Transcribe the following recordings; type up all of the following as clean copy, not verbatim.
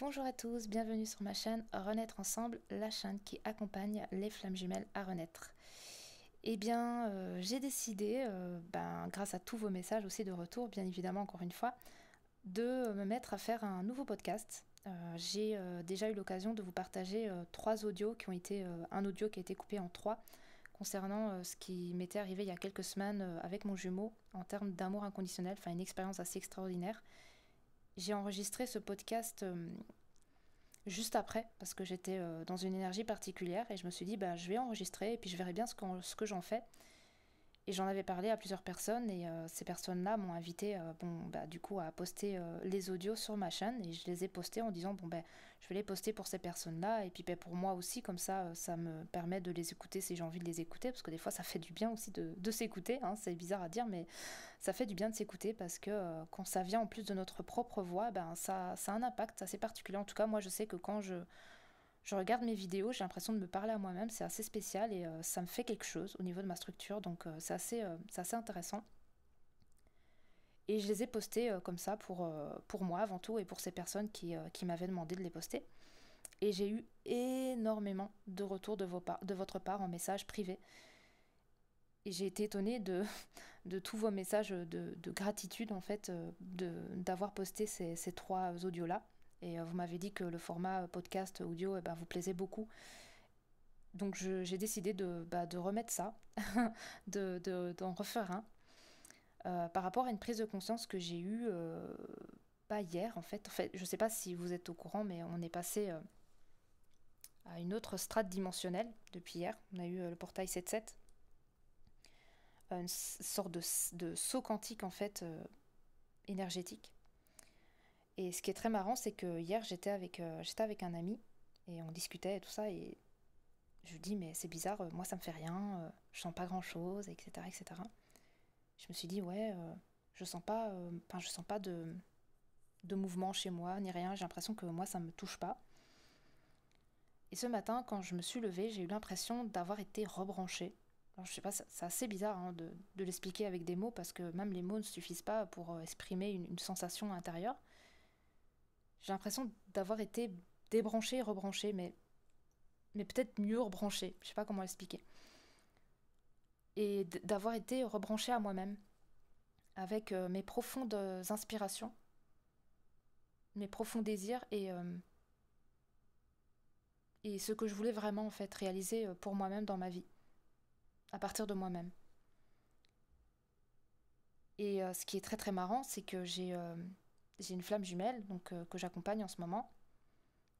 Bonjour à tous, bienvenue sur ma chaîne Renaître Ensemble, la chaîne qui accompagne les flammes jumelles à renaître. J'ai décidé, grâce à tous vos messages aussi de retour, bien évidemment encore une fois, de me mettre à faire un nouveau podcast. J'ai déjà eu l'occasion de vous partager trois audios qui ont été, un audio qui a été coupé en trois, concernant ce qui m'était arrivé il y a quelques semaines avec mon jumeau en termes d'amour inconditionnel, enfin une expérience assez extraordinaire. J'ai enregistré ce podcast juste après, parce que j'étais dans une énergie particulière et je me suis dit, je vais enregistrer et puis je verrai bien ce que j'en fais. Et j'en avais parlé à plusieurs personnes et ces personnes-là m'ont invité du coup à poster les audios sur ma chaîne et je les ai postés en disant je vais les poster pour ces personnes-là et puis pour moi aussi, comme ça me permet de les écouter si j'ai envie de les écouter, parce que des fois ça fait du bien aussi de s'écouter, hein, c'est bizarre à dire mais ça fait du bien de s'écouter parce que quand ça vient en plus de notre propre voix, ça a un impact assez particulier. En tout cas moi je sais que quand je regarde mes vidéos, j'ai l'impression de me parler à moi-même, c'est assez spécial et ça me fait quelque chose au niveau de ma structure, donc c'est assez intéressant. Et je les ai postés comme ça pour moi avant tout et pour ces personnes qui m'avaient demandé de les poster. Et j'ai eu énormément de retours de votre part en message privé. Et j'ai été étonnée de tous vos messages de gratitude en fait, d'avoir posté ces trois audios-là. Et vous m'avez dit que le format podcast audio vous plaisait beaucoup. Donc j'ai décidé de remettre ça, d'en refaire un, par rapport à une prise de conscience que j'ai eue pas hier en fait. En fait, je sais pas si vous êtes au courant, mais on est passé à une autre strate dimensionnelle depuis hier. On a eu le portail 7-7, une sorte de saut quantique en fait, énergétique. Et ce qui est très marrant, c'est que hier j'étais avec un ami et on discutait et tout ça, et je lui dis mais c'est bizarre, moi ça me fait rien, je sens pas grand chose, etc., etc. Je me suis dit ouais, je sens pas de mouvement chez moi ni rien, j'ai l'impression que moi ça me touche pas. Et ce matin quand je me suis levée, j'ai eu l'impression d'avoir été rebranchée. Alors, je sais pas, c'est assez bizarre hein, de l'expliquer avec des mots, parce que même les mots ne suffisent pas pour exprimer une sensation intérieure. J'ai l'impression d'avoir été débranchée et rebranchée, mais peut-être mieux rebranchée, je sais pas comment l'expliquer. Et d'avoir été rebranchée à moi-même, avec mes profondes inspirations, mes profonds désirs et ce que je voulais vraiment en fait réaliser pour moi-même dans ma vie, à partir de moi-même. Et ce qui est très très marrant, c'est que j'ai une flamme jumelle donc, que j'accompagne en ce moment,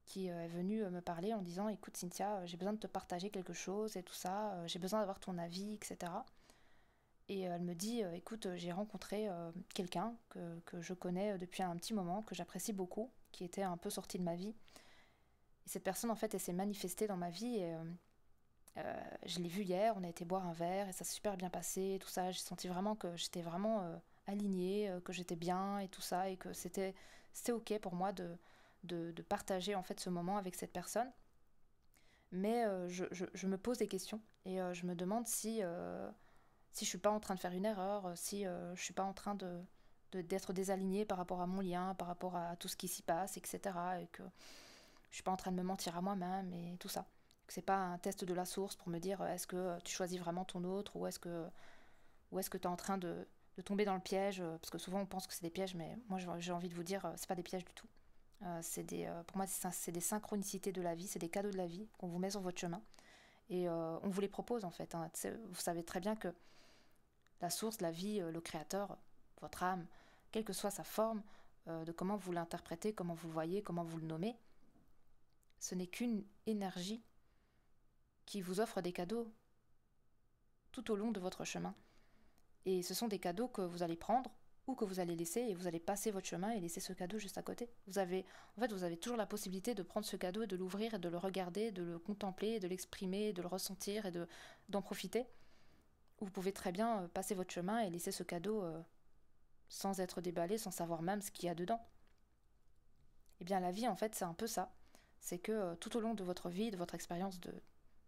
qui est venue me parler en disant écoute Cynthia, j'ai besoin de te partager quelque chose et tout ça, j'ai besoin d'avoir ton avis, etc. Et elle me dit écoute, j'ai rencontré quelqu'un que je connais depuis un petit moment, que j'apprécie beaucoup, qui était un peu sorti de ma vie. Et cette personne, en fait, elle s'est manifestée dans ma vie et je l'ai vue hier, on a été boire un verre et ça s'est super bien passé et tout ça. J'ai senti vraiment que j'étais vraiment alignée, que j'étais bien et tout ça, et que c'était ok pour moi de partager en fait ce moment avec cette personne. Mais je me pose des questions et je me demande si je suis pas en train de faire une erreur, si je suis pas en train d'être désalignée par rapport à mon lien, par rapport à tout ce qui s'y passe, etc. Et que je suis pas en train de me mentir à moi-même et tout ça. Que c'est pas un test de la source pour me dire est-ce que tu choisis vraiment ton autre, ou est-ce que tu es en train de tomber dans le piège, parce que souvent on pense que c'est des pièges, mais moi j'ai envie de vous dire c'est pas des pièges du tout. Pour moi c'est des synchronicités de la vie, c'est des cadeaux de la vie qu'on vous met sur votre chemin et on vous les propose en fait, hein. Vous savez très bien que la source, la vie, le créateur, votre âme, quelle que soit sa forme, de comment vous l'interprétez, comment vous le voyez, comment vous le nommez, ce n'est qu'une énergie qui vous offre des cadeaux tout au long de votre chemin. Et ce sont des cadeaux que vous allez prendre ou que vous allez laisser, et vous allez passer votre chemin et laisser ce cadeau juste à côté. Vous avez toujours la possibilité de prendre ce cadeau et de l'ouvrir et de le regarder, de le contempler, de l'exprimer, de le ressentir et d'en profiter. Ou vous pouvez très bien passer votre chemin et laisser ce cadeau sans être déballé, sans savoir même ce qu'il y a dedans. Eh bien la vie en fait c'est un peu ça. C'est que tout au long de votre vie, de votre expérience de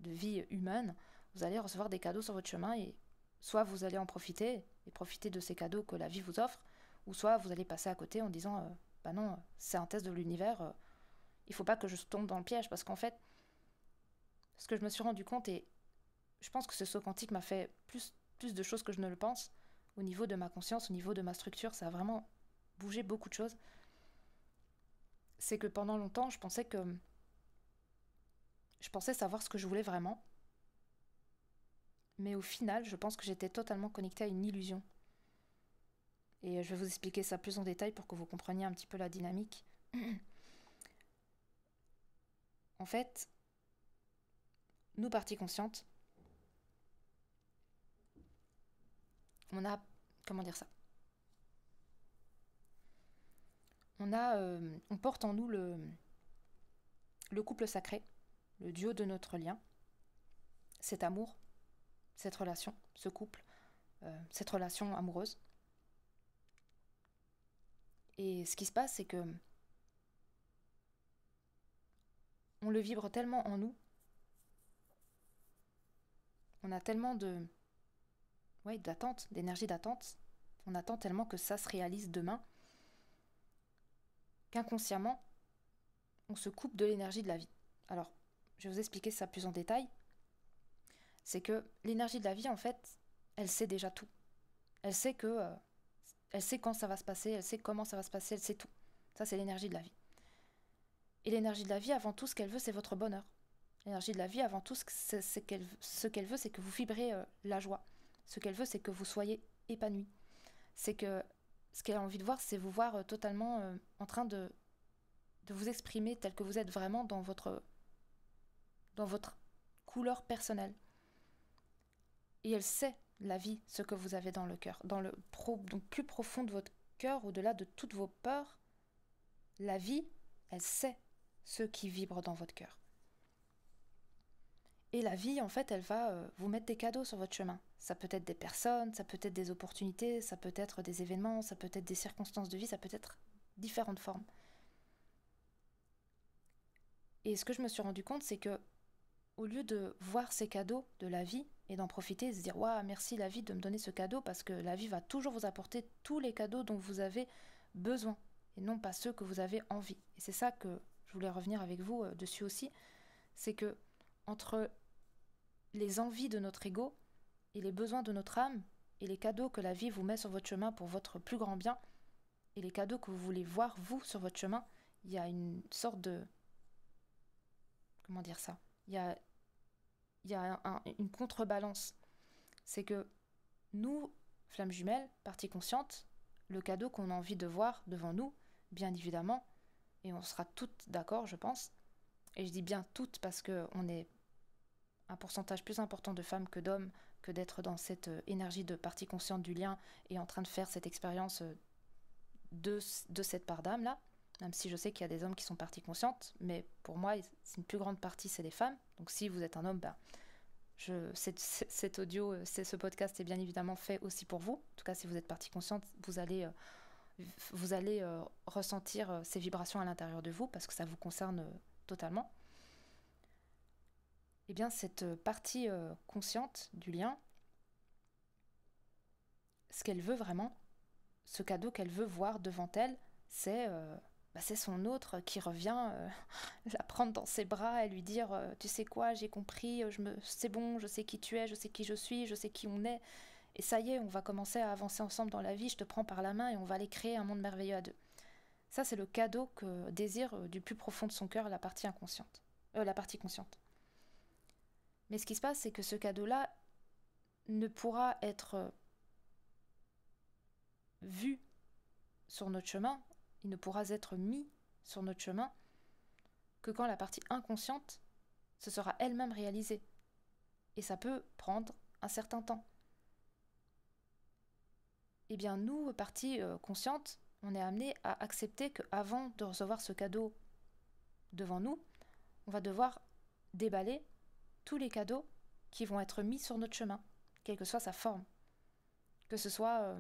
vie humaine, vous allez recevoir des cadeaux sur votre chemin, et soit vous allez en profiter et profiter de ces cadeaux que la vie vous offre, ou soit vous allez passer à côté en disant bah non, c'est un test de l'univers, il faut pas que je tombe dans le piège, parce qu'en fait, ce que je me suis rendu compte, et je pense que ce saut quantique m'a fait plus de choses que je ne le pense, au niveau de ma conscience, au niveau de ma structure, ça a vraiment bougé beaucoup de choses. C'est que pendant longtemps, je pensais savoir ce que je voulais vraiment, mais au final, je pense que j'étais totalement connectée à une illusion. Et je vais vous expliquer ça plus en détail pour que vous compreniez un petit peu la dynamique. En fait, nous, parties conscientes, on a... Comment dire ça? On porte en nous le couple sacré, le duo de notre lien, cet amour, cette relation, ce couple, cette relation amoureuse. Et ce qui se passe, c'est que on le vibre tellement en nous, on a tellement d'attente, d'énergie d'attente, on attend tellement que ça se réalise demain, qu'inconsciemment, on se coupe de l'énergie de la vie. Alors, je vais vous expliquer ça plus en détail. C'est que l'énergie de la vie, en fait, elle sait déjà tout. Elle sait elle sait quand ça va se passer, elle sait comment ça va se passer, elle sait tout. Ça, c'est l'énergie de la vie. Et l'énergie de la vie, avant tout, ce qu'elle veut, c'est votre bonheur. L'énergie de la vie, avant tout, ce qu'elle veut, c'est que vous vibrez la joie. Ce qu'elle veut, c'est que vous soyez épanoui. C'est que ce qu'elle a envie de voir, c'est vous voir totalement en train de vous exprimer tel que vous êtes vraiment dans votre couleur personnelle. Et elle sait, la vie, ce que vous avez dans le cœur. Donc plus profond de votre cœur, au-delà de toutes vos peurs, la vie, elle sait ce qui vibre dans votre cœur. Et la vie, en fait, elle va vous mettre des cadeaux sur votre chemin. Ça peut être des personnes, ça peut être des opportunités, ça peut être des événements, ça peut être des circonstances de vie, ça peut être différentes formes. Et ce que je me suis rendu compte, c'est que au lieu de voir ces cadeaux de la vie et d'en profiter et de se dire « Waouh, merci la vie de me donner ce cadeau » parce que la vie va toujours vous apporter tous les cadeaux dont vous avez besoin et non pas ceux que vous avez envie. Et c'est ça que je voulais revenir avec vous dessus aussi, c'est que entre les envies de notre ego et les besoins de notre âme et les cadeaux que la vie vous met sur votre chemin pour votre plus grand bien et les cadeaux que vous voulez voir vous sur votre chemin, il y a une sorte de... Comment dire ça? Il y a une contrebalance. C'est que nous, flammes jumelles, parties conscientes, le cadeau qu'on a envie de voir devant nous, bien évidemment, et on sera toutes d'accord, je pense, et je dis bien toutes parce qu'on est un pourcentage plus important de femmes que d'hommes, que d'être dans cette énergie de partie consciente du lien et en train de faire cette expérience de cette part d'âme là, même si je sais qu'il y a des hommes qui sont parties conscientes, mais pour moi, c'est une plus grande partie, c'est des femmes. Donc si vous êtes un homme, cet audio, ce podcast est bien évidemment fait aussi pour vous. En tout cas, si vous êtes partie consciente, vous allez ressentir ces vibrations à l'intérieur de vous parce que ça vous concerne totalement. Eh bien, cette partie consciente du lien, ce qu'elle veut vraiment, ce cadeau qu'elle veut voir devant elle, c'est son autre qui revient la prendre dans ses bras et lui dire tu sais quoi, j'ai compris, c'est bon, je sais qui tu es, je sais qui je suis, je sais qui on est, et ça y est, on va commencer à avancer ensemble dans la vie, je te prends par la main et on va aller créer un monde merveilleux à deux. Ça, c'est le cadeau que désire du plus profond de son cœur la partie inconsciente, la partie consciente. Mais ce qui se passe, c'est que ce cadeau-là ne pourra être vu sur notre chemin, il ne pourra être mis sur notre chemin que quand la partie inconsciente se sera elle-même réalisée. Et ça peut prendre un certain temps. Eh bien, nous, partie consciente, on est amené à accepter qu'avant de recevoir ce cadeau devant nous, on va devoir déballer tous les cadeaux qui vont être mis sur notre chemin, quelle que soit sa forme. Que ce soit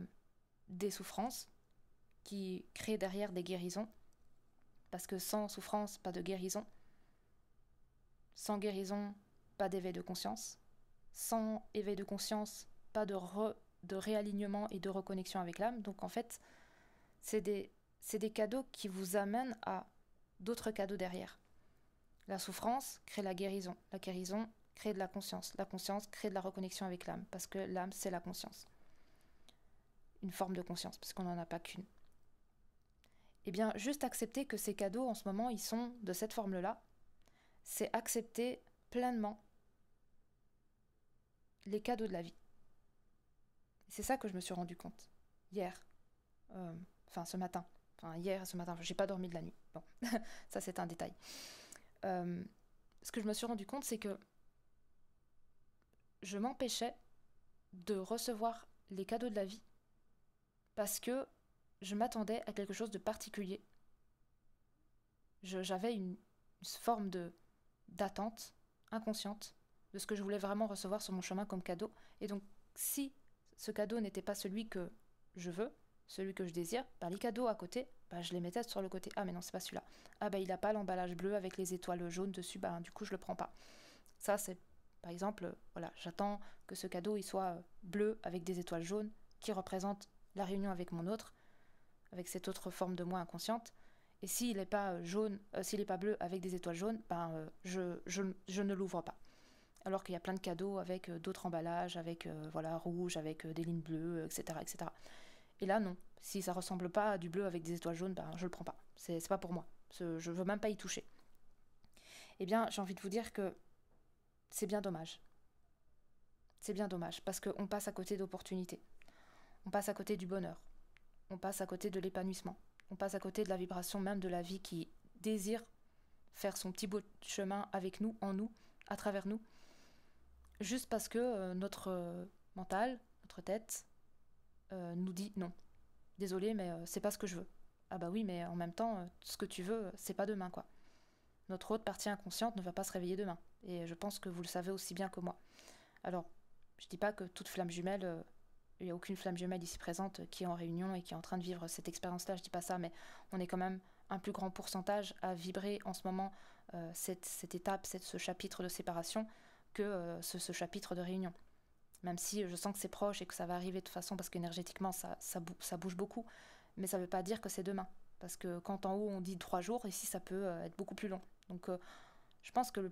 des souffrances qui créent derrière des guérisons, parce que sans souffrance, pas de guérison. Sans guérison, pas d'éveil de conscience. Sans éveil de conscience, pas de réalignement et de reconnexion avec l'âme. Donc en fait, c'est des cadeaux qui vous amènent à d'autres cadeaux derrière. La souffrance crée la guérison crée de la conscience crée de la reconnexion avec l'âme, parce que l'âme c'est la conscience. Une forme de conscience, parce qu'on n'en a pas qu'une. Eh bien, juste accepter que ces cadeaux en ce moment, ils sont de cette forme-là, c'est accepter pleinement les cadeaux de la vie. C'est ça que je me suis rendu compte hier, ce matin. Hier et ce matin, j'ai pas dormi de la nuit. Bon, ça c'est un détail. Ce que je me suis rendu compte, c'est que je m'empêchais de recevoir les cadeaux de la vie parce que je m'attendais à quelque chose de particulier. J'avais une forme d'attente inconsciente de ce que je voulais vraiment recevoir sur mon chemin comme cadeau. Et donc, si ce cadeau n'était pas celui que je veux, celui que je désire, les cadeaux à côté, je les mettais sur le côté. Ah mais non, c'est pas celui-là. Ah il n'a pas l'emballage bleu avec les étoiles jaunes dessus, du coup je le prends pas. Ça c'est, par exemple, j'attends que ce cadeau il soit bleu avec des étoiles jaunes, qui représente la réunion avec mon autre, avec cette autre forme de moi inconsciente. Et s'il n'est pas jaune, s'il n'est pas bleu avec des étoiles jaunes, je ne l'ouvre pas. Alors qu'il y a plein de cadeaux avec d'autres emballages, avec rouge, avec des lignes bleues, etc., etc. Et là, non. Si ça ressemble pas à du bleu avec des étoiles jaunes, je le prends pas. C'est pas pour moi. Je veux même pas y toucher. Eh bien, j'ai envie de vous dire que c'est bien dommage. C'est bien dommage, parce qu'on passe à côté d'opportunités. On passe à côté du bonheur. On passe à côté de l'épanouissement. On passe à côté de la vibration même de la vie qui désire faire son petit bout de chemin avec nous, en nous, à travers nous. Juste parce que notre mental, notre tête, nous dit non. Désolé, mais c'est pas ce que je veux. Ah oui, mais en même temps, ce que tu veux, c'est pas demain, quoi. Notre autre partie inconsciente ne va pas se réveiller demain. Et je pense que vous le savez aussi bien que moi. Alors, je dis pas que toute flamme jumelle, il n'y a aucune flamme jumelle ici présente qui est en réunion et qui est en train de vivre cette expérience-là, je dis pas ça, mais on est quand même un plus grand pourcentage à vibrer en ce moment cette étape, ce chapitre de séparation que ce chapitre de réunion. Même si je sens que c'est proche et que ça va arriver de toute façon parce qu'énergétiquement ça bouge beaucoup, mais ça ne veut pas dire que c'est demain. Parce que quand en haut on dit 3 jours, ici ça peut être beaucoup plus long. Donc je pense que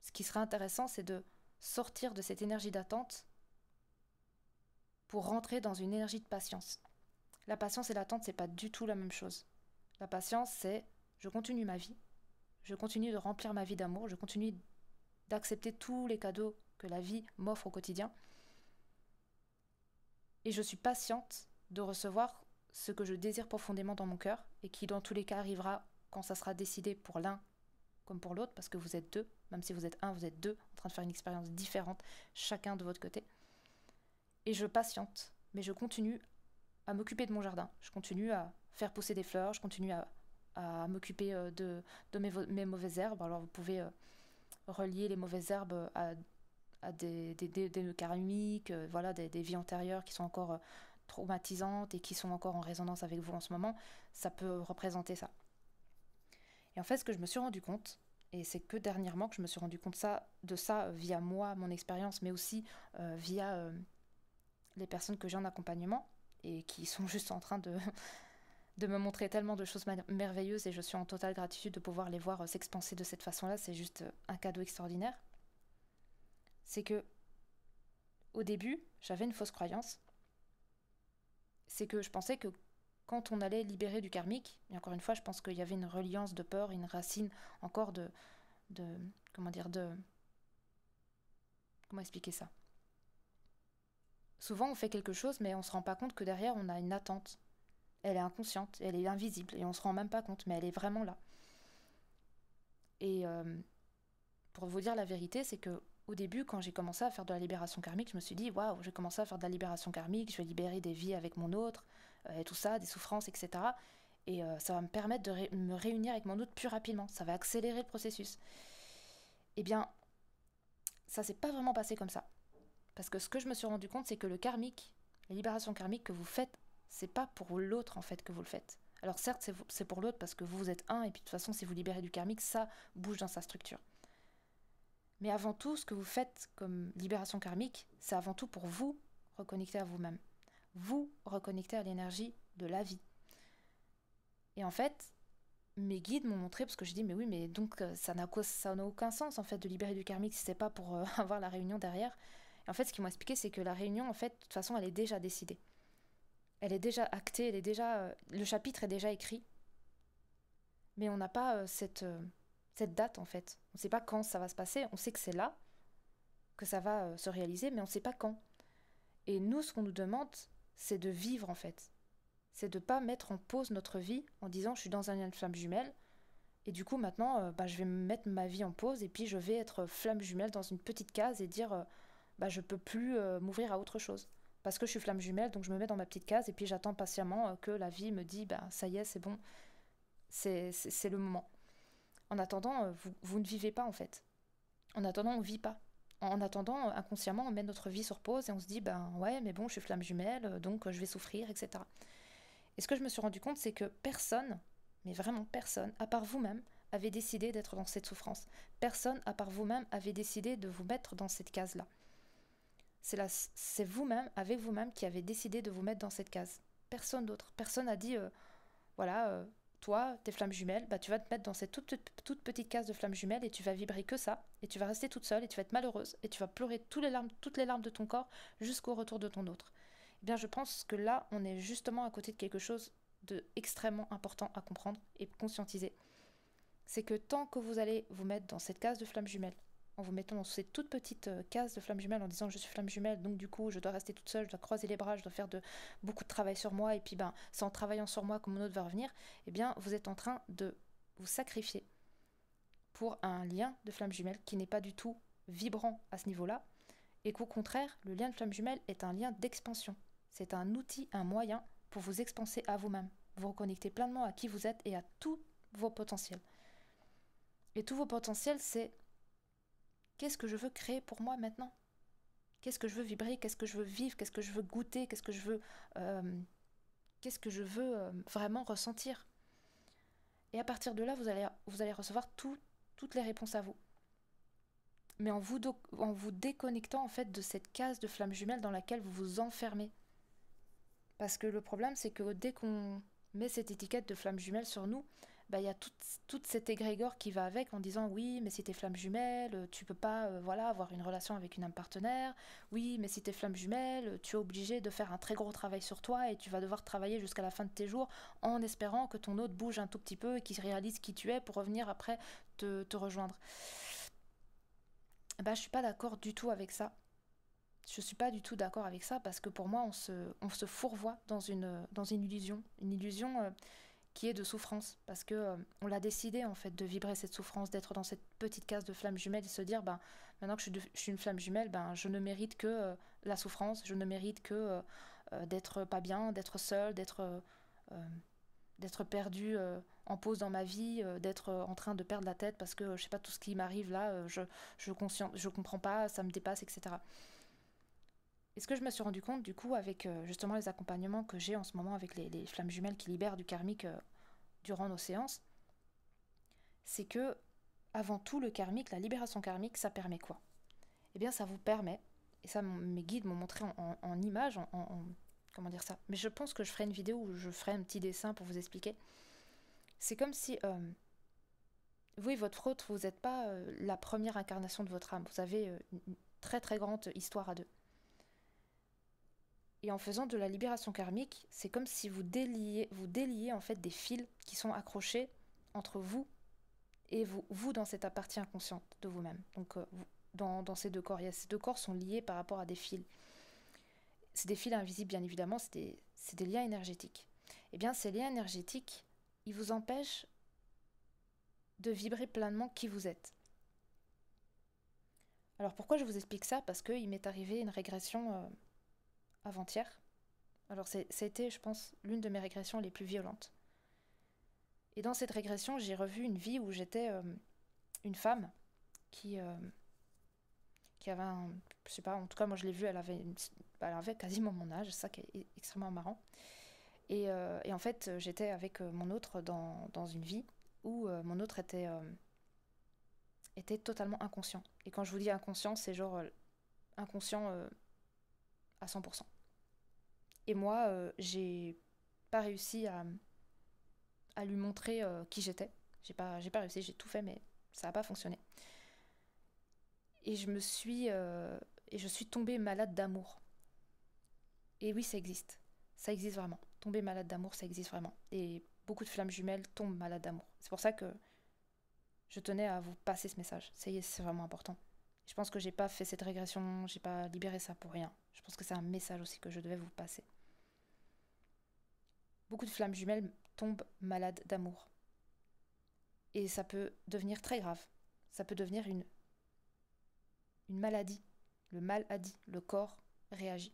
ce qui serait intéressant, c'est de sortir de cette énergie d'attente pour rentrer dans une énergie de patience. La patience et l'attente, c'est pas du tout la même chose. La patience, c'est je continue ma vie, je continue de remplir ma vie d'amour, je continue d'accepter tous les cadeaux que la vie m'offre au quotidien. Et je suis patiente de recevoir ce que je désire profondément dans mon cœur et qui dans tous les cas arrivera quand ça sera décidé pour l'un comme pour l'autre, parce que vous êtes deux, même si vous êtes un, vous êtes deux, en train de faire une expérience différente, chacun de votre côté. Et je patiente, mais je continue à m'occuper de mon jardin, je continue à faire pousser des fleurs, je continue à m'occuper de mes mauvaises herbes. Alors vous pouvez relier les mauvaises herbes à des nœuds karmiques, des vies antérieures qui sont encore traumatisantes et qui sont encore en résonance avec vous en ce moment, ça peut représenter ça. Et en fait, ce que je me suis rendu compte, et c'est que dernièrement que je me suis rendu compte de ça via moi, mon expérience, mais aussi via les personnes que j'ai en accompagnement et qui sont juste en train de me montrer tellement de choses merveilleuses, et je suis en totale gratitude de pouvoir les voir s'expanser de cette façon-là. C'est juste un cadeau extraordinaire. C'est que au début, j'avais une fausse croyance. C'est que je pensais que quand on allait libérer du karmique, et encore une fois, je pense qu'il y avait une reliance de peur, une racine encore comment expliquer ça? Souvent, on fait quelque chose, mais on ne se rend pas compte que derrière, on a une attente. Elle est inconsciente, elle est invisible, et on ne se rend même pas compte, mais elle est vraiment là. Et pour vous dire la vérité, c'est que au début, quand j'ai commencé à faire de la libération karmique, je me suis dit, waouh, je vais commencer à faire de la libération karmique, je vais libérer des vies avec mon autre, et tout ça, des souffrances, etc. Et ça va me permettre de me réunir avec mon autre plus rapidement, ça va accélérer le processus. Eh bien, ça s'est pas vraiment passé comme ça. Parce que ce que je me suis rendu compte, c'est que le karmique, la libération karmique que vous faites, c'est pas pour l'autre en fait que vous le faites. Alors certes, c'est pour l'autre parce que vous êtes un, et puis de toute façon, si vous libérez du karmique, ça bouge dans sa structure. Mais avant tout, ce que vous faites comme libération karmique, c'est avant tout pour vous reconnecter à vous-même. Vous reconnecter à l'énergie de la vie. Et en fait, mes guides m'ont montré, parce que je dis, mais oui, mais donc ça n'a aucun sens en fait de libérer du karmique si c'est pas pour avoir la réunion derrière. Et en fait, ce qu'ils m'ont expliqué, c'est que la réunion, en fait, de toute façon, elle est déjà décidée. Elle est déjà actée, le chapitre est déjà écrit, mais on n'a pas cette date en fait. On ne sait pas quand ça va se passer, on sait que c'est là, que ça va se réaliser, mais on ne sait pas quand. Et nous, ce qu'on nous demande, c'est de vivre en fait. C'est de ne pas mettre en pause notre vie en disant je suis dans un lien de flamme jumelle, et du coup maintenant je vais mettre ma vie en pause et puis je vais être flamme jumelle dans une petite case et dire je peux plus m'ouvrir à autre chose. Parce que je suis flamme jumelle, donc je me mets dans ma petite case et puis j'attends patiemment que la vie me dise ça y est, c'est bon, c'est le moment. En attendant, vous ne vivez pas en fait. En attendant, on ne vit pas. En attendant, inconsciemment, on met notre vie sur pause et on se dit ouais, mais bon, je suis flamme jumelle, donc je vais souffrir, etc. Et ce que je me suis rendu compte, c'est que personne, mais vraiment personne, à part vous-même, avait décidé d'être dans cette souffrance. Personne, à part vous-même, avait décidé de vous mettre dans cette case-là. C'est vous-même, avec vous-même, qui avez décidé de vous mettre dans cette case. Personne d'autre. Personne n'a dit, voilà, toi, tes flammes jumelles, tu vas te mettre dans cette toute petite case de flammes jumelles et tu vas vibrer que ça, et tu vas rester toute seule, et tu vas être malheureuse, et tu vas pleurer toutes les larmes de ton corps jusqu'au retour de ton autre. Eh bien, je pense que là, on est justement à côté de quelque chose de extrêmement important à comprendre et conscientiser. C'est que tant que vous allez vous mettre dans cette case de flamme jumelle, en vous mettant dans cette toute petite case de flamme jumelle, en disant je suis flamme jumelle, donc du coup je dois rester toute seule, je dois croiser les bras, je dois faire beaucoup de travail sur moi, et puis c'est en travaillant sur moi que mon autre va revenir, eh bien vous êtes en train de vous sacrifier pour un lien de flamme jumelle qui n'est pas du tout vibrant à ce niveau-là, et qu'au contraire, le lien de flamme jumelle est un lien d'expansion. C'est un outil, un moyen pour vous expanser à vous-même, vous reconnecter pleinement à qui vous êtes et à tous vos potentiels. Et tous vos potentiels, c'est qu'est-ce que je veux créer pour moi maintenant? Qu'est-ce que je veux vibrer? Qu'est-ce que je veux vivre? Qu'est-ce que je veux goûter? Qu'est-ce que je veux vraiment ressentir? Et à partir de là, vous allez recevoir toutes les réponses à vous. Mais en vous déconnectant en fait de cette case de flamme jumelle dans laquelle vous vous enfermez. Parce que le problème, c'est que dès qu'on met cette étiquette de flamme jumelle sur nous, il y a toute cette égrégore qui va avec en disant oui, mais si t'es flamme jumelle, tu peux pas avoir une relation avec une âme partenaire. Oui, mais si t'es flamme jumelle, tu es obligé de faire un très gros travail sur toi et tu vas devoir travailler jusqu'à la fin de tes jours en espérant que ton autre bouge un tout petit peu et qu'il réalise qui tu es pour revenir après te rejoindre. Je suis pas d'accord du tout avec ça. Je suis pas du tout d'accord avec ça parce que pour moi, on se fourvoie dans une illusion qui est de souffrance, parce que on l'a décidé en fait de vibrer cette souffrance, d'être dans cette petite case de flamme jumelle et se dire maintenant que je suis une flamme jumelle, je ne mérite que la souffrance, je ne mérite que d'être pas bien, d'être seule, d'être perdue en pause dans ma vie, d'être en train de perdre la tête parce que je sais pas tout ce qui m'arrive là, je comprends pas, ça me dépasse, etc. Et ce que je me suis rendu compte, du coup, avec justement les accompagnements que j'ai en ce moment avec les flammes jumelles qui libèrent du karmique durant nos séances, c'est que, avant tout, le karmique, la libération karmique, ça permet quoi? Eh bien, ça vous permet, et ça, mes guides m'ont montré en images, comment dire ça? Mais je pense que je ferai une vidéo où je ferai un petit dessin pour vous expliquer. C'est comme si, vous et votre autre, vous n'êtes pas la première incarnation de votre âme. Vous avez une très très grande histoire à deux. Et en faisant de la libération karmique, c'est comme si vous déliez en fait des fils qui sont accrochés entre vous et vous dans cette partie inconsciente de vous-même. Donc dans ces deux corps, ces deux corps sont liés par rapport à des fils. C'est des fils invisibles bien évidemment, c'est des liens énergétiques. Eh bien ces liens énergétiques, ils vous empêchent de vibrer pleinement qui vous êtes. Alors pourquoi je vous explique ça? Parce qu'il m'est arrivé une régression avant-hier. Alors c'était, je pense, l'une de mes régressions les plus violentes. Et dans cette régression, j'ai revu une vie où j'étais une femme qui avait je sais pas, en tout cas moi je l'ai vue, elle avait quasiment mon âge, c'est ça qui est extrêmement marrant. Et en fait, j'étais avec mon autre dans une vie où mon autre était totalement inconscient. Et quand je vous dis inconscient, c'est genre inconscient à 100%. Et moi, j'ai pas réussi à lui montrer qui j'étais. J'ai pas réussi, j'ai tout fait, mais ça n'a pas fonctionné. Et je suis tombée malade d'amour. Et oui, ça existe. Ça existe vraiment. Tomber malade d'amour, ça existe vraiment. Et beaucoup de flammes jumelles tombent malades d'amour. C'est pour ça que je tenais à vous passer ce message. C'est vraiment important. Je pense que j'ai pas fait cette régression, j'ai pas libéré ça pour rien. Je pense que c'est un message aussi que je devais vous passer. Beaucoup de flammes jumelles tombent malades d'amour. Et ça peut devenir très grave. Ça peut devenir une maladie. Le mal a dit, le corps réagit.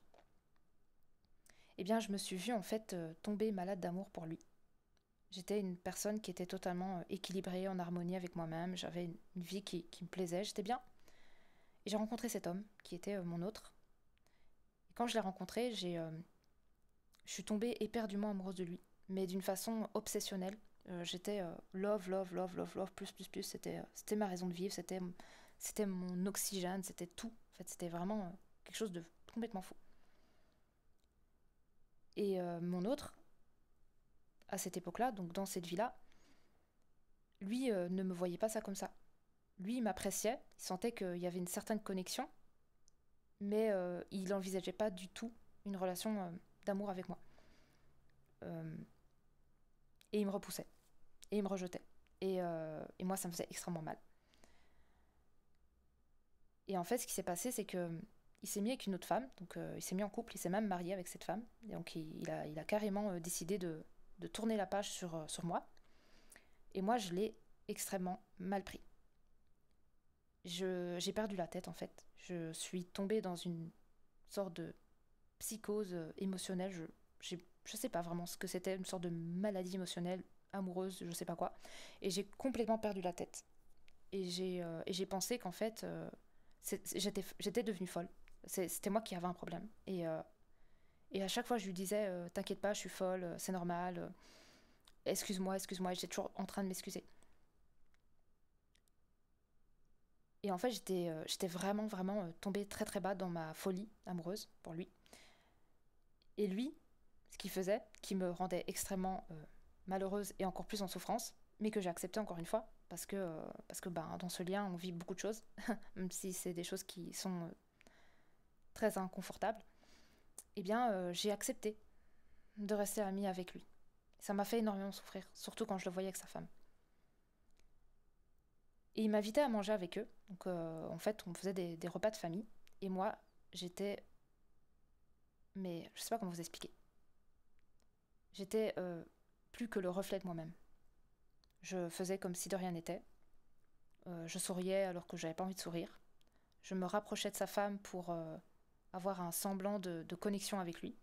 Eh bien, je me suis vue en fait tomber malade d'amour pour lui. J'étais une personne qui était totalement équilibrée, en harmonie avec moi-même. J'avais une vie qui me plaisait, j'étais bien. Et j'ai rencontré cet homme qui était mon autre. Et quand je l'ai rencontré, je suis tombée éperdument amoureuse de lui, mais d'une façon obsessionnelle. J'étais love, love, love, love, love, plus, plus, plus. C'était ma raison de vivre, c'était mon oxygène, c'était tout. En fait, c'était vraiment quelque chose de complètement fou. Et mon autre, à cette époque-là, donc dans cette vie-là, lui ne me voyait pas ça comme ça. Lui, il m'appréciait, il sentait qu'il y avait une certaine connexion, mais il n'envisageait pas du tout une relation d'amour avec moi. Euh, et il me repoussait, et il me rejetait. Et moi, ça me faisait extrêmement mal. Et en fait, ce qui s'est passé, c'est que il s'est mis avec une autre femme, donc il s'est mis en couple, il s'est même marié avec cette femme. Et donc il a carrément décidé de tourner la page sur moi. Et moi, je l'ai extrêmement mal pris. J'ai perdu la tête en fait. Je suis tombée dans une sorte de psychose émotionnelle. Je sais pas vraiment ce que c'était, une sorte de maladie émotionnelle, amoureuse, je sais pas quoi. Et j'ai complètement perdu la tête. Et j'ai pensé qu'en fait, j'étais devenue folle. C'était moi qui avais un problème. Et à chaque fois, je lui disais t'inquiète pas, je suis folle, c'est normal, excuse-moi, excuse-moi. Et j'étais toujours en train de m'excuser. Et en fait, j'étais vraiment, vraiment tombée très, très bas dans ma folie amoureuse pour lui. Et lui, ce qu'il faisait, qui me rendait extrêmement malheureuse et encore plus en souffrance, mais que j'ai accepté encore une fois, parce que ben, dans ce lien, on vit beaucoup de choses, même si c'est des choses qui sont très inconfortables, eh bien, j'ai accepté de rester amie avec lui. Ça m'a fait énormément souffrir, surtout quand je le voyais avec sa femme. Et il m'invitait à manger avec eux. Donc, en fait, on faisait des repas de famille. Et moi, j'étais. Mais je sais pas comment vous expliquer. J'étais plus que le reflet de moi-même. Je faisais comme si de rien n'était. Je souriais alors que j'avais pas envie de sourire. Je me rapprochais de sa femme pour avoir un semblant de connexion avec lui.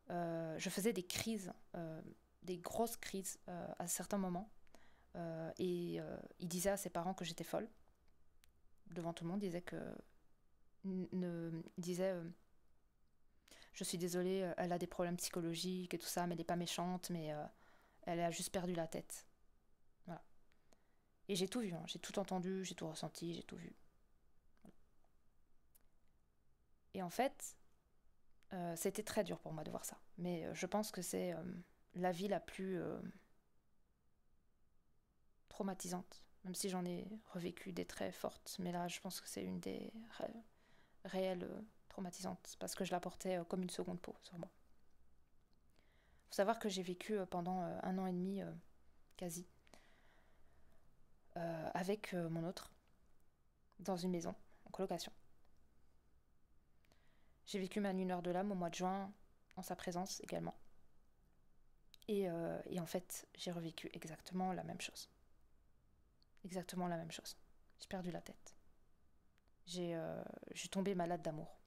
Je faisais des crises, des grosses crises à certains moments. Il disait à ses parents que j'étais folle. Devant tout le monde, il disait que. Il disait je suis désolée, elle a des problèmes psychologiques et tout ça, mais elle n'est pas méchante, mais elle a juste perdu la tête. Voilà. Et j'ai tout vu, hein. J'ai tout entendu, j'ai tout ressenti, j'ai tout vu. Et en fait, c'était très dur pour moi de voir ça. Mais je pense que c'est la vie la plus traumatisante. Même si j'en ai revécu des très fortes. Mais là, je pense que c'est une des réelles traumatisantes. Parce que je la portais comme une seconde peau sur moi. Faut savoir que j'ai vécu pendant un an et demi, quasi, avec mon autre, dans une maison, en colocation. J'ai vécu ma lueur de l'âme au mois de juin, en sa présence également. Et en fait, j'ai revécu exactement la même chose. Exactement la même chose. J'ai perdu la tête. Je suis tombée malade d'amour.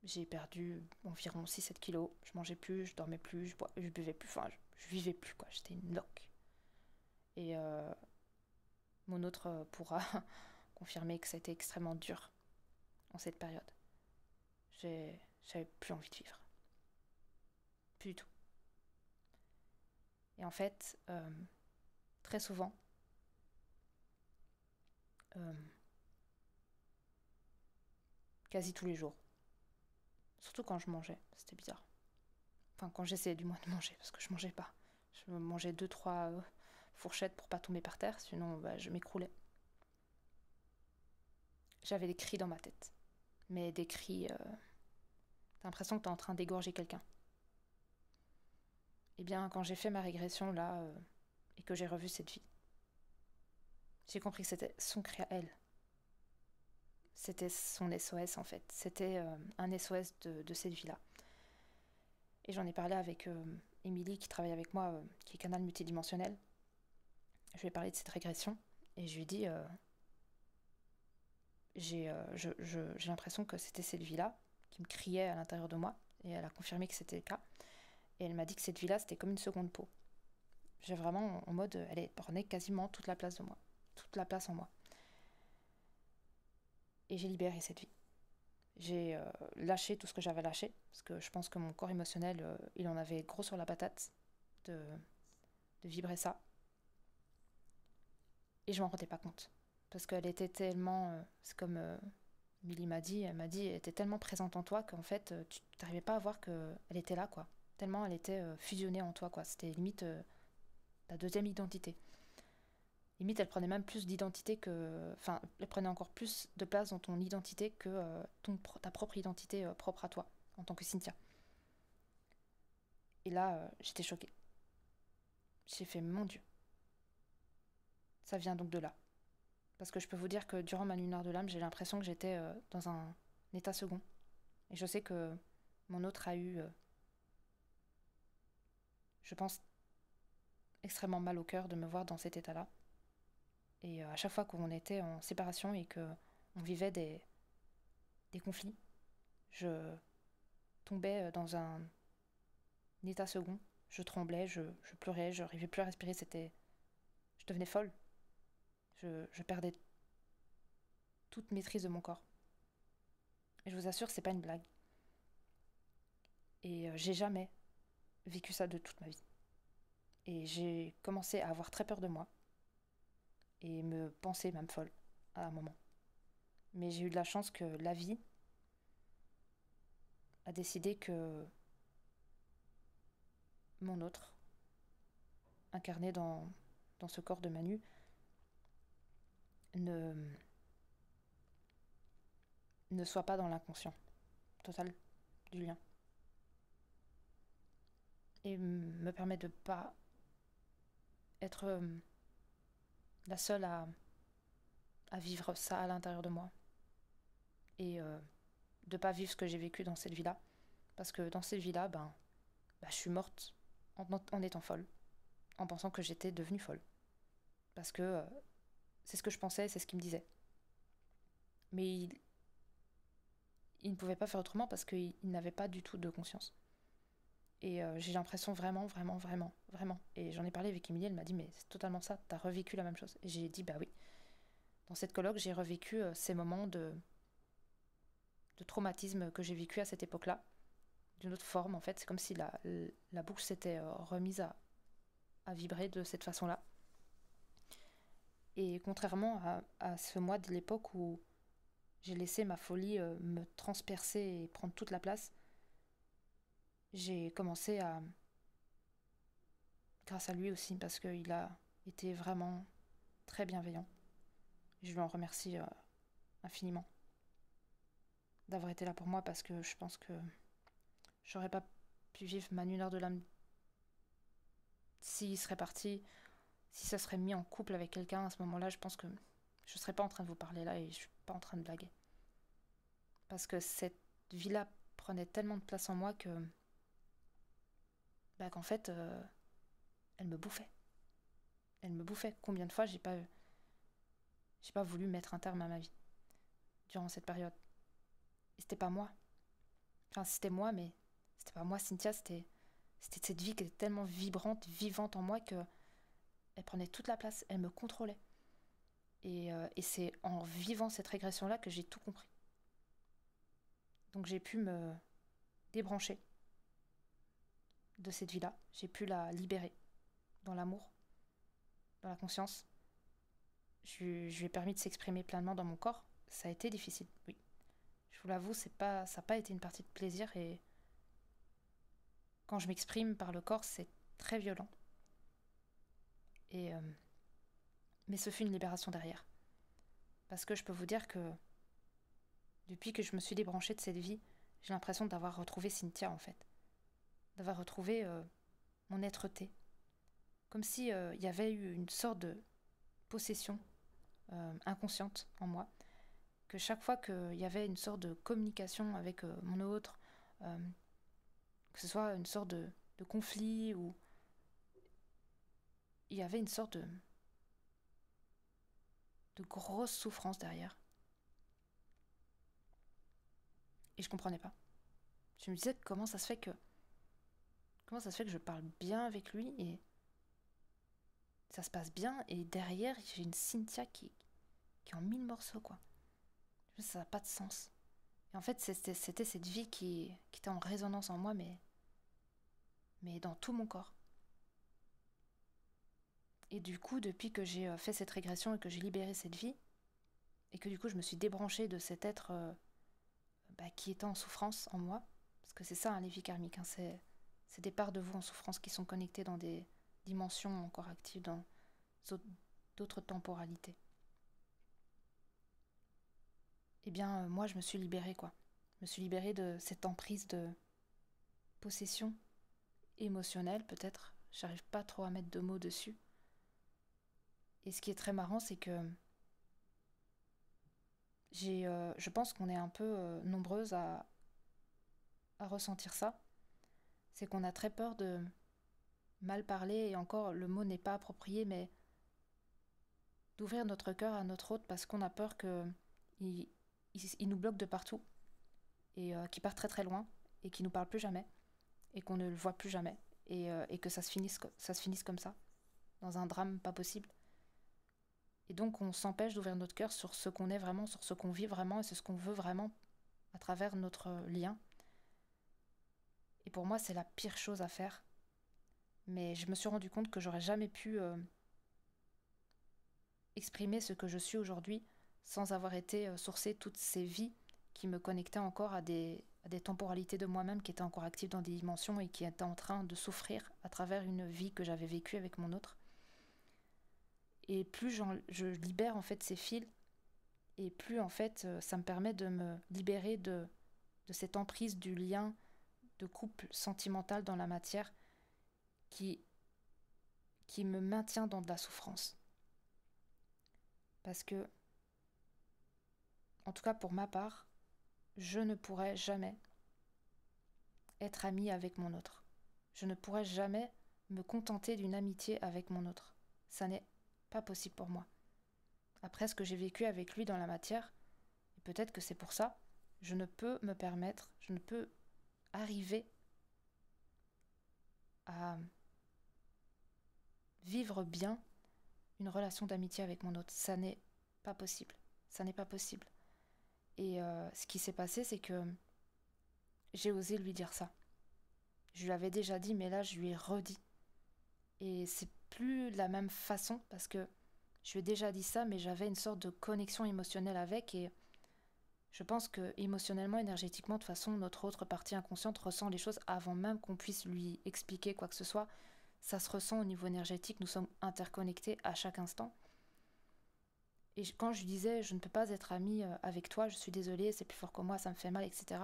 J'ai perdu environ 6-7 kilos. Je mangeais plus, je dormais plus, je buvais plus. Enfin, je vivais plus, quoi. J'étais une loque. Et mon autre pourra confirmer que ça a été extrêmement dur en cette période. J'avais plus envie de vivre. Plus du tout. Et en fait, très souvent, euh, quasi tous les jours, surtout quand je mangeais, c'était bizarre. Enfin, quand j'essayais du moins de manger, parce que je mangeais pas. Je me mangeais 2-3 fourchettes pour pas tomber par terre, sinon je m'écroulais. J'avais des cris dans ma tête. Mais des cris... t'as l'impression que t'es en train d'égorger quelqu'un. Eh bien, quand j'ai fait ma régression, là, et que j'ai revu cette vie, j'ai compris que c'était son cri à elle. C'était son SOS, en fait. C'était un SOS de cette vie-là. Et j'en ai parlé avec Émilie, qui travaille avec moi, qui est canal multidimensionnel. Je lui ai parlé de cette régression, et je lui ai dit... j'ai l'impression que c'était cette vie-là qui me criait à l'intérieur de moi, et elle a confirmé que c'était le cas. Et elle m'a dit que cette vie-là, c'était comme une seconde peau. J'ai vraiment en mode, elle prenait quasiment toute la place de moi, toute la place en moi. Et j'ai libéré cette vie. J'ai lâché tout ce que j'avais lâché, parce que je pense que mon corps émotionnel, il en avait gros sur la patate de vibrer ça. Et je m'en rendais pas compte. Parce qu'elle était tellement... c'est comme Milly m'a dit, elle était tellement présente en toi qu'en fait, tu n'arrivais pas à voir qu'elle était là, quoi. Tellement elle était fusionnée en toi, quoi. C'était limite ta deuxième identité. Limite, elle prenait même plus d'identité que... Enfin, elle prenait encore plus de place dans ton identité que ta propre identité propre à toi, en tant que Cynthia. Et là, j'étais choquée. J'ai fait, mon Dieu. Ça vient donc de là. Parce que je peux vous dire que durant ma lunaire de l'âme, j'ai l'impression que j'étais dans un état second. Et je sais que mon autre a eu, je pense, extrêmement mal au cœur de me voir dans cet état-là. Et à chaque fois qu'on était en séparation et qu'on vivait des conflits, je tombais dans un état second. Je tremblais, je pleurais, je n'arrivais plus à respirer. Je devenais folle. Je perdais toute maîtrise de mon corps. Et je vous assure, c'est pas une blague. Et j'ai jamais vécu ça de toute ma vie. Et j'ai commencé à avoir très peur de moi et me penser même folle à un moment. Mais j'ai eu de la chance que la vie a décidé que mon autre, incarné dans ce corps de Manu, ne soit pas dans l'inconscient total du lien. Et me permet de pas être la seule à vivre ça à l'intérieur de moi. Et de pas vivre ce que j'ai vécu dans cette vie-là. Parce que dans cette vie-là, je suis morte en étant folle. En pensant que j'étais devenue folle. Parce que c'est ce que je pensais, c'est ce qu'il me disait. Mais il ne pouvait pas faire autrement parce qu'il n'avait pas du tout de conscience. Et j'ai l'impression vraiment. Et j'en ai parlé avec Émilie, elle m'a dit, mais c'est totalement ça, t'as revécu la même chose. Et j'ai dit, bah oui. Dans cette colloque, j'ai revécu ces moments de traumatisme que j'ai vécu à cette époque-là. D'une autre forme, en fait. C'est comme si la boucle s'était remise à vibrer de cette façon-là. Et contrairement à ce mois de l'époque où j'ai laissé ma folie me transpercer et prendre toute la place, j'ai commencé à... Grâce à lui aussi, parce qu'il a été vraiment très bienveillant. Je lui en remercie infiniment d'avoir été là pour moi, parce que je pense que j'aurais pas pu vivre ma lunaire de l'âme s'il serait parti, si ça serait mis en couple avec quelqu'un à ce moment-là. Je pense que je serais pas en train de vous parler là et je suis pas en train de blaguer. Parce que cette vie-là prenait tellement de place en moi que... qu'en fait, elle me bouffait. Elle me bouffait. Combien de fois j'ai pas voulu mettre un terme à ma vie durant cette période. Et c'était pas moi. Enfin, c'était moi, mais c'était pas moi, Cynthia. C'était cette vie qui était tellement vibrante, vivante en moi que elle prenait toute la place. Elle me contrôlait. Et c'est en vivant cette régression-là que j'ai tout compris. Donc j'ai pu me débrancher de cette vie-là. J'ai pu la libérer dans l'amour, dans la conscience. Je lui ai permis de s'exprimer pleinement dans mon corps. Ça a été difficile, oui. Je vous l'avoue, ça n'a pas été une partie de plaisir. Et quand je m'exprime par le corps, c'est très violent. Et, mais ce fut une libération derrière. Parce que je peux vous dire que depuis que je me suis débranchée de cette vie, j'ai l'impression d'avoir retrouvé Cynthia en fait. D'avoir retrouvé mon être-té. Comme si il y avait eu une sorte de possession inconsciente en moi. Que chaque fois qu'il y avait une sorte de communication avec mon autre, que ce soit une sorte de conflit ou il y avait une sorte de grosse souffrance derrière. Et je comprenais pas. Je me disais comment ça se fait que je parle bien avec lui et ça se passe bien et derrière j'ai une Cynthia qui est en mille morceaux quoi. Ça n'a pas de sens. Et en fait c'était cette vie qui était en résonance en moi mais dans tout mon corps. Et du coup depuis que j'ai fait cette régression et que j'ai libéré cette vie et que du coup je me suis débranchée de cet être qui était en souffrance en moi, parce que c'est ça les vies karmiques, hein, c'est des parts de vous en souffrance qui sont connectées dans des dimensions encore actives, dans d'autres temporalités. Eh bien, moi, je me suis libérée, quoi. Je me suis libérée de cette emprise de possession émotionnelle, peut-être. J'arrive pas trop à mettre de mots dessus. Et ce qui est très marrant, c'est que je pense qu'on est un peu nombreuses à ressentir ça. C'est qu'on a très peur de mal parler, et encore, le mot n'est pas approprié, mais d'ouvrir notre cœur à notre autre parce qu'on a peur qu'il nous bloque de partout et qu'il part très très loin et qu'il nous parle plus jamais et qu'on ne le voit plus jamais et que ça se finisse comme ça, dans un drame pas possible. Et donc on s'empêche d'ouvrir notre cœur sur ce qu'on est vraiment, sur ce qu'on vit vraiment et sur ce qu'on veut vraiment à travers notre lien. Et pour moi c'est la pire chose à faire. Mais je me suis rendu compte que j'aurais jamais pu exprimer ce que je suis aujourd'hui sans avoir été sourcée toutes ces vies qui me connectaient encore à des temporalités de moi-même qui étaient encore actives dans des dimensions et qui étaient en train de souffrir à travers une vie que j'avais vécue avec mon autre. Et plus je libère en fait ces fils, et plus en fait ça me permet de me libérer de cette emprise du lien de couple sentimental dans la matière qui me maintient dans de la souffrance. Parce que, en tout cas pour ma part, je ne pourrais jamais être amie avec mon autre. Je ne pourrais jamais me contenter d'une amitié avec mon autre. Ça n'est pas possible pour moi. Après ce que j'ai vécu avec lui dans la matière, et peut-être que c'est pour ça, je ne peux me permettre, je ne peux arriver à vivre bien une relation d'amitié avec mon autre. Ça n'est pas possible. Ça n'est pas possible. Et ce qui s'est passé, c'est que j'ai osé lui dire ça. Je lui avais déjà dit, mais là, je lui ai redit. Et c'est plus de la même façon, parce que je lui ai déjà dit ça, mais j'avais une sorte de connexion émotionnelle avec, et je pense que émotionnellement, énergétiquement, de toute façon, notre autre partie inconsciente ressent les choses avant même qu'on puisse lui expliquer quoi que ce soit. Ça se ressent au niveau énergétique, nous sommes interconnectés à chaque instant. Et quand je lui disais, je ne peux pas être amie avec toi, je suis désolée, c'est plus fort que moi, ça me fait mal, etc.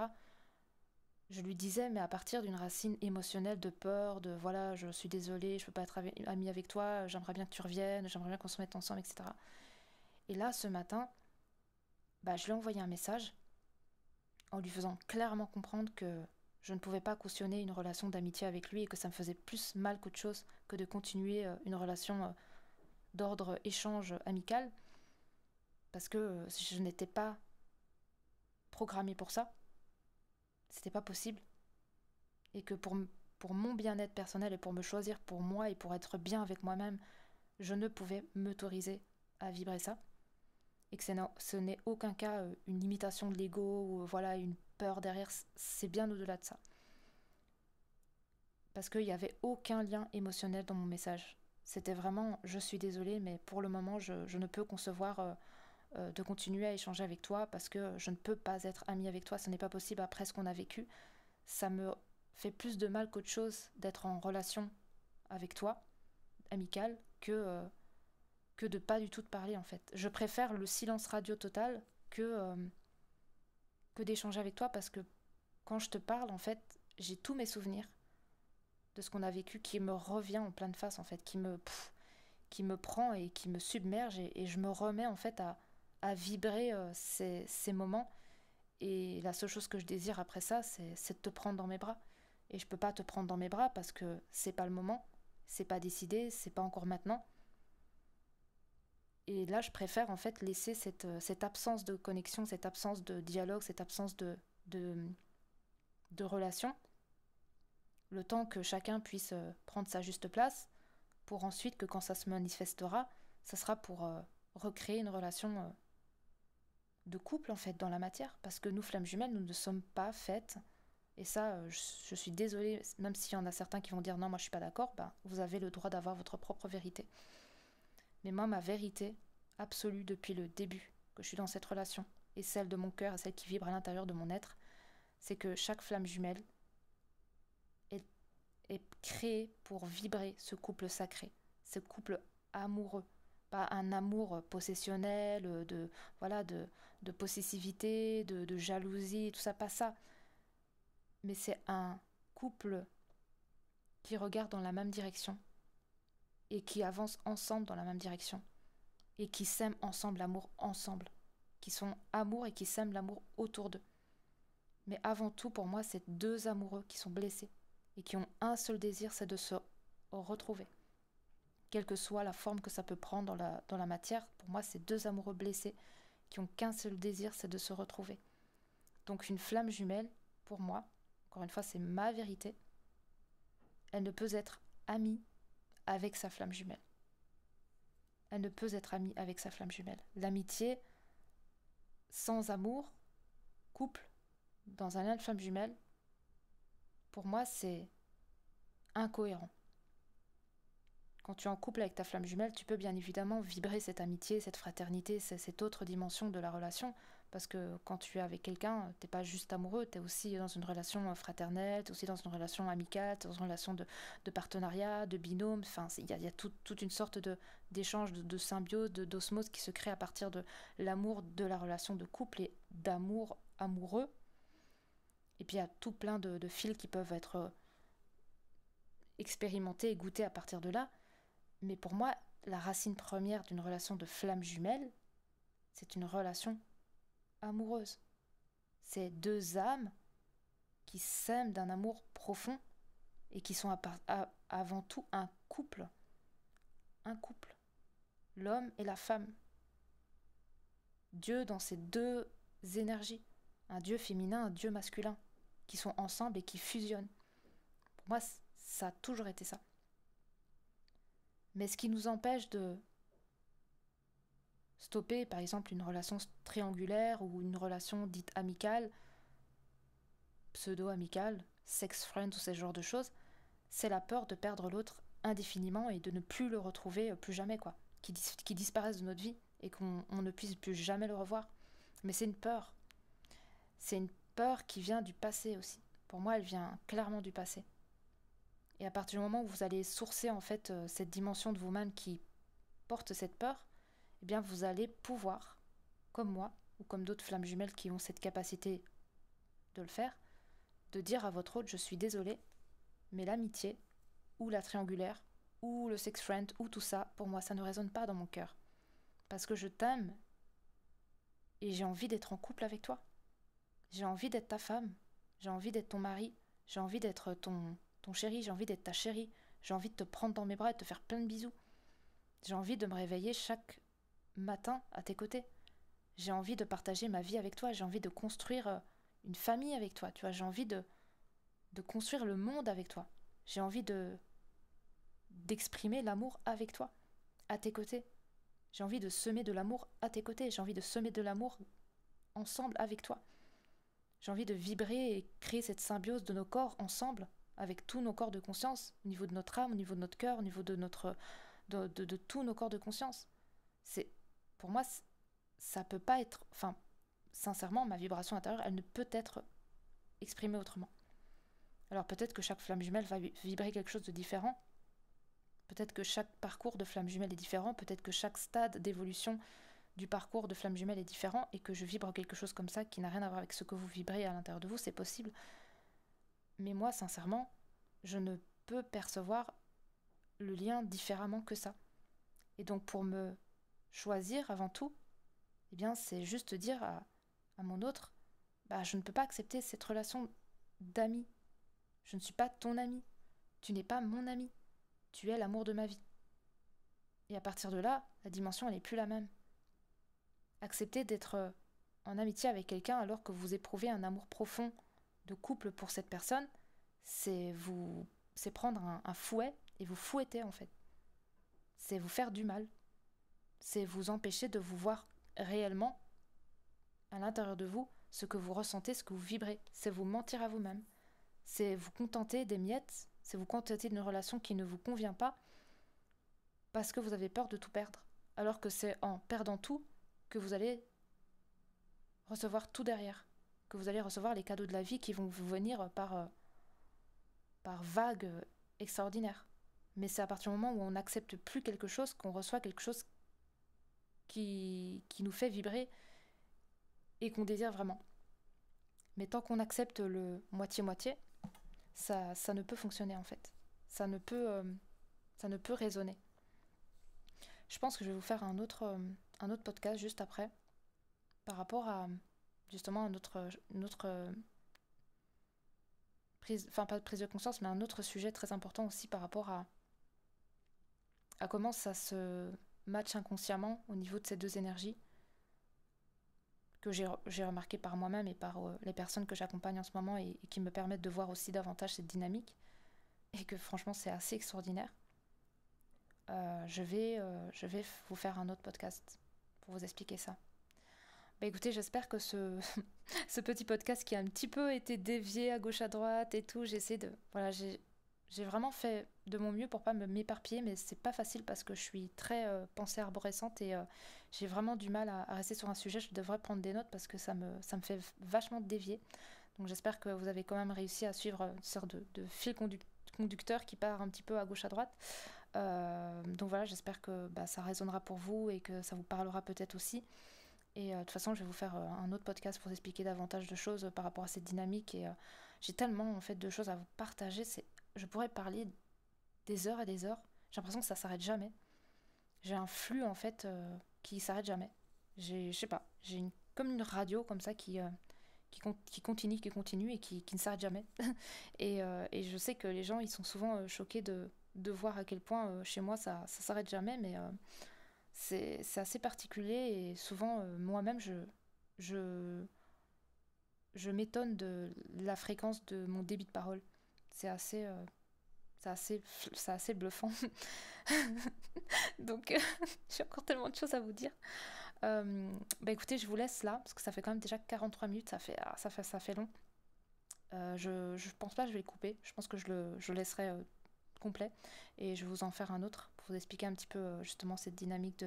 Je lui disais, mais à partir d'une racine émotionnelle de peur, de voilà, je suis désolée, je peux pas être amie avec toi, j'aimerais bien que tu reviennes, j'aimerais bien qu'on se mette ensemble, etc. Et là, ce matin, je lui ai envoyé un message en lui faisant clairement comprendre que je ne pouvais pas cautionner une relation d'amitié avec lui et que ça me faisait plus mal qu'autre chose que de continuer une relation d'ordre échange amical parce que je n'étais pas programmée pour ça. C'était pas possible. Et que pour mon bien-être personnel et pour me choisir pour moi et pour être bien avec moi-même, je ne pouvais m'autoriser à vibrer ça. Et que ce n'est aucun cas une limitation de l'ego ou voilà une peur derrière, c'est bien au-delà de ça. Parce qu'il n'y avait aucun lien émotionnel dans mon message. C'était vraiment, je suis désolée, mais pour le moment, je ne peux concevoir de continuer à échanger avec toi parce que je ne peux pas être amie avec toi, ce n'est pas possible après ce qu'on a vécu. Ça me fait plus de mal qu'autre chose d'être en relation avec toi, amicale, que de pas du tout te parler en fait. Je préfère le silence radio total que d'échanger avec toi parce que quand je te parle, en fait, j'ai tous mes souvenirs de ce qu'on a vécu qui me revient en pleine face en fait, qui me prend et qui me submerge et je me remets en fait à vibrer ces moments. Et la seule chose que je désire après ça, c'est de te prendre dans mes bras. Et je peux pas te prendre dans mes bras parce que c'est pas le moment, c'est pas décidé, c'est pas encore maintenant. Et là, je préfère en fait laisser cette absence de connexion, cette absence de dialogue, cette absence de, de relation, le temps que chacun puisse prendre sa juste place, pour ensuite que quand ça se manifestera, ça sera pour recréer une relation de couple en fait dans la matière. Parce que nous, flammes jumelles, nous ne sommes pas faites. Et ça, je suis désolée, même s'il y en a certains qui vont dire non, moi je suis pas d'accord, ben, vous avez le droit d'avoir votre propre vérité. Mais moi, ma vérité absolue depuis le début que je suis dans cette relation, et celle de mon cœur et celle qui vibre à l'intérieur de mon être, c'est que chaque flamme jumelle est, est créée pour vibrer ce couple sacré, ce couple amoureux. Pas un amour possessionnel, voilà, de possessivité, de jalousie, tout ça, pas ça. Mais c'est un couple qui regarde dans la même direction et qui avance ensemble dans la même direction et qui s'aiment ensemble, l'amour ensemble, qui sont amour et qui s'aiment l'amour autour d'eux. Mais avant tout, pour moi, c'est deux amoureux qui sont blessés et qui ont un seul désir, c'est de se retrouver. Quelle que soit la forme que ça peut prendre dans la matière, pour moi, c'est deux amoureux blessés qui ont qu'un seul désir, c'est de se retrouver. Donc une flamme jumelle, pour moi, encore une fois, c'est ma vérité, elle ne peut être amie avec sa flamme jumelle. Elle ne peut être amie avec sa flamme jumelle. L'amitié sans amour, couple, dans un lien de flamme jumelle, pour moi, c'est incohérent. Quand tu es en couple avec ta flamme jumelle, tu peux bien évidemment vibrer cette amitié, cette fraternité, cette autre dimension de la relation. Parce que quand tu es avec quelqu'un, t'es pas juste amoureux, tu es aussi dans une relation fraternelle, tu es aussi dans une relation amicale, tu es dans une relation de partenariat, de binôme. Enfin, il y a toute une sorte d'échange, de symbiose, d'osmose qui se crée à partir de l'amour de la relation de couple et d'amour amoureux. Et puis il y a tout plein de fils qui peuvent être expérimentés et goûtés à partir de là. Mais pour moi, la racine première d'une relation de flamme jumelle, c'est une relation amoureuse. C'est deux âmes qui s'aiment d'un amour profond et qui sont avant tout un couple. Un couple. L'homme et la femme. Dieu dans ces deux énergies. Un Dieu féminin, un Dieu masculin. Qui sont ensemble et qui fusionnent. Pour moi, ça a toujours été ça. Mais ce qui nous empêche de stopper, par exemple, une relation triangulaire ou une relation dite amicale, pseudo-amicale, sex-friend ou ce genre de choses, c'est la peur de perdre l'autre indéfiniment et de ne plus le retrouver plus jamais, quoi. Qui disparaisse de notre vie et qu'on ne puisse plus jamais le revoir. Mais c'est une peur. C'est une peur qui vient du passé aussi. Pour moi, elle vient clairement du passé. Et à partir du moment où vous allez sourcer en fait cette dimension de vous-même qui porte cette peur, eh bien vous allez pouvoir, comme moi, ou comme d'autres flammes jumelles qui ont cette capacité de le faire, de dire à votre autre, je suis désolée, mais l'amitié, ou la triangulaire, ou le sex friend, ou tout ça, pour moi, ça ne résonne pas dans mon cœur. Parce que je t'aime, et j'ai envie d'être en couple avec toi. J'ai envie d'être ta femme, j'ai envie d'être ton mari, j'ai envie d'être ton chéri, j'ai envie d'être ta chérie, j'ai envie de te prendre dans mes bras et de te faire plein de bisous. J'ai envie de me réveiller chaque matin à tes côtés. J'ai envie de partager ma vie avec toi, j'ai envie de construire une famille avec toi, tu vois, j'ai envie de construire le monde avec toi. J'ai envie d'exprimer l'amour avec toi, à tes côtés. J'ai envie de semer de l'amour à tes côtés, j'ai envie de semer de l'amour ensemble avec toi. J'ai envie de vibrer et créer cette symbiose de nos corps ensemble, avec tous nos corps de conscience, au niveau de notre âme, au niveau de notre cœur, au niveau de tous nos corps de conscience. Pour moi, ça peut pas être, enfin, sincèrement, ma vibration intérieure, elle ne peut être exprimée autrement. Alors peut-être que chaque flamme jumelle va vibrer quelque chose de différent. Peut-être que chaque parcours de flamme jumelle est différent, peut-être que chaque stade d'évolution du parcours de flamme jumelle est différent et que je vibre quelque chose comme ça qui n'a rien à voir avec ce que vous vibrez à l'intérieur de vous, c'est possible. Mais moi, sincèrement, je ne peux percevoir le lien différemment que ça. Et donc pour me choisir avant tout, eh bien c'est juste dire à mon autre, bah je ne peux pas accepter cette relation d'ami. Je ne suis pas ton ami. Tu n'es pas mon ami. Tu es l'amour de ma vie. Et à partir de là, la dimension elle n'est plus la même. Accepter d'être en amitié avec quelqu'un alors que vous éprouvez un amour profond de couple pour cette personne, c'est prendre un fouet et vous fouetter en fait. C'est vous faire du mal. C'est vous empêcher de vous voir réellement à l'intérieur de vous ce que vous ressentez, ce que vous vibrez. C'est vous mentir à vous-même. C'est vous contenter des miettes, c'est vous contenter d'une relation qui ne vous convient pas parce que vous avez peur de tout perdre. Alors que c'est en perdant tout que vous allez recevoir tout derrière. Que vous allez recevoir les cadeaux de la vie qui vont vous venir par vagues extraordinaires. Mais c'est à partir du moment où on n'accepte plus quelque chose qu'on reçoit quelque chose qui nous fait vibrer et qu'on désire vraiment. Mais tant qu'on accepte le moitié-moitié, ça ne peut fonctionner en fait. Ça ne peut résonner. Je pense que je vais vous faire un autre podcast juste après, par rapport à justement une autre prise, enfin pas de prise de conscience, mais un autre sujet très important aussi par rapport à comment ça se match inconsciemment au niveau de ces deux énergies que j'ai remarqué par moi-même et par les personnes que j'accompagne en ce moment et qui me permettent de voir aussi davantage cette dynamique et que franchement c'est assez extraordinaire. Je vais vous faire un autre podcast pour vous expliquer ça. Bah écoutez, j'espère que ce petit podcast qui a un petit peu été dévié à gauche à droite et tout, j'ai vraiment fait de mon mieux pour pas m'éparpiller, mais c'est pas facile parce que je suis très pensée arborescente et j'ai vraiment du mal à rester sur un sujet. Je devrais prendre des notes parce que ça me fait vachement dévier. Donc j'espère que vous avez quand même réussi à suivre une sorte de fil conducteur qui part un petit peu à gauche à droite. Donc voilà, j'espère que ça résonnera pour vous et que ça vous parlera peut-être aussi. Et de toute façon, je vais vous faire un autre podcast pour vous expliquer davantage de choses par rapport à cette dynamique. Et j'ai tellement en fait de choses à vous partager. Je pourrais parler des heures et des heures. J'ai l'impression que ça s'arrête jamais. J'ai un flux en fait qui s'arrête jamais. Je sais pas, comme une radio comme ça qui continue et qui ne s'arrête jamais. Et je sais que les gens ils sont souvent choqués de voir à quel point chez moi ça s'arrête jamais, mais c'est assez particulier et souvent moi-même je, je m'étonne de la fréquence de mon débit de parole. C'est assez, c'est assez bluffant. Donc j'ai encore tellement de choses à vous dire. Écoutez, je vous laisse là parce que ça fait quand même déjà 43 minutes, ça fait long. Je pense pas que je vais le couper, je pense que je le laisserai complet et je vais vous en faire un autre pour vous expliquer un petit peu justement cette dynamique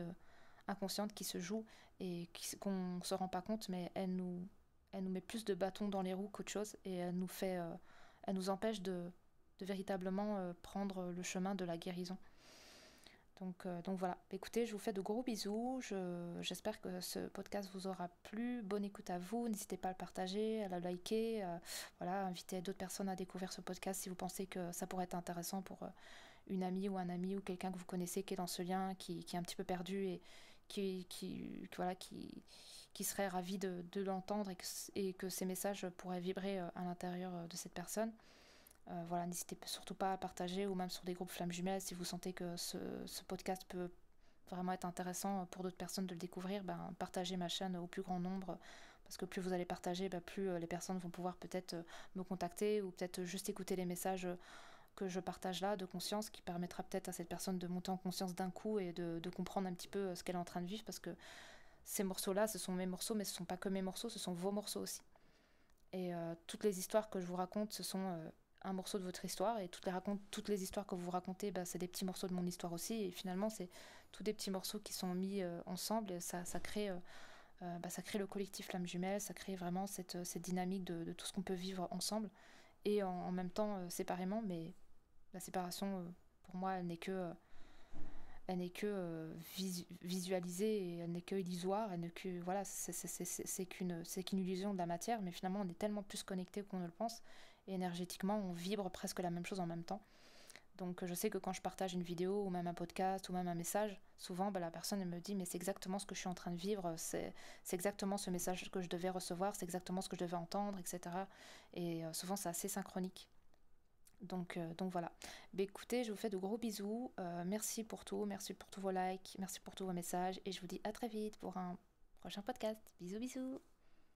inconsciente qui se joue et qu'on ne se rend pas compte, mais elle nous met plus de bâtons dans les roues qu'autre chose et elle nous empêche de véritablement prendre le chemin de la guérison. Donc voilà, écoutez, je vous fais de gros bisous, j'espère que ce podcast vous aura plu, bonne écoute à vous, n'hésitez pas à le partager, à le liker, voilà, invitez d'autres personnes à découvrir ce podcast si vous pensez que ça pourrait être intéressant pour une amie ou un ami ou quelqu'un que vous connaissez qui est dans ce lien, qui est un petit peu perdu et qui serait ravi de l'entendre et que ces messages pourraient vibrer à l'intérieur de cette personne. Voilà, n'hésitez surtout pas à partager ou même sur des groupes flammes jumelles si vous sentez que ce podcast peut vraiment être intéressant pour d'autres personnes de le découvrir. Partagez ma chaîne au plus grand nombre parce que plus vous allez partager, plus les personnes vont pouvoir peut-être me contacter ou peut-être juste écouter les messages que je partage là de conscience qui permettra peut-être à cette personne de monter en conscience d'un coup et de comprendre un petit peu ce qu'elle est en train de vivre parce que ces morceaux-là, ce sont mes morceaux mais ce ne sont pas que mes morceaux, ce sont vos morceaux aussi. Et toutes les histoires que je vous raconte, ce sont un morceau de votre histoire et toutes les histoires que vous racontez, c'est des petits morceaux de mon histoire aussi et finalement c'est tous des petits morceaux qui sont mis ensemble et ça crée le collectif Flamme Jumelle, ça crée vraiment cette dynamique de tout ce qu'on peut vivre ensemble et en même temps séparément, mais la séparation pour moi elle n'est que elle n'est que visualisée, et elle n'est que illusoire, elle n'est que, voilà, c'est qu'une illusion de la matière, mais finalement on est tellement plus connecté qu'on ne le pense, et énergétiquement on vibre presque la même chose en même temps. Donc je sais que quand je partage une vidéo ou même un podcast ou même un message, souvent la personne elle me dit mais c'est exactement ce que je suis en train de vivre, c'est exactement ce message que je devais recevoir, c'est exactement ce que je devais entendre, etc. Et souvent c'est assez synchronique. Donc voilà. Écoutez, je vous fais de gros bisous. Merci pour tout, merci pour tous vos likes, merci pour tous vos messages. Et je vous dis à très vite pour un prochain podcast. Bisous bisous.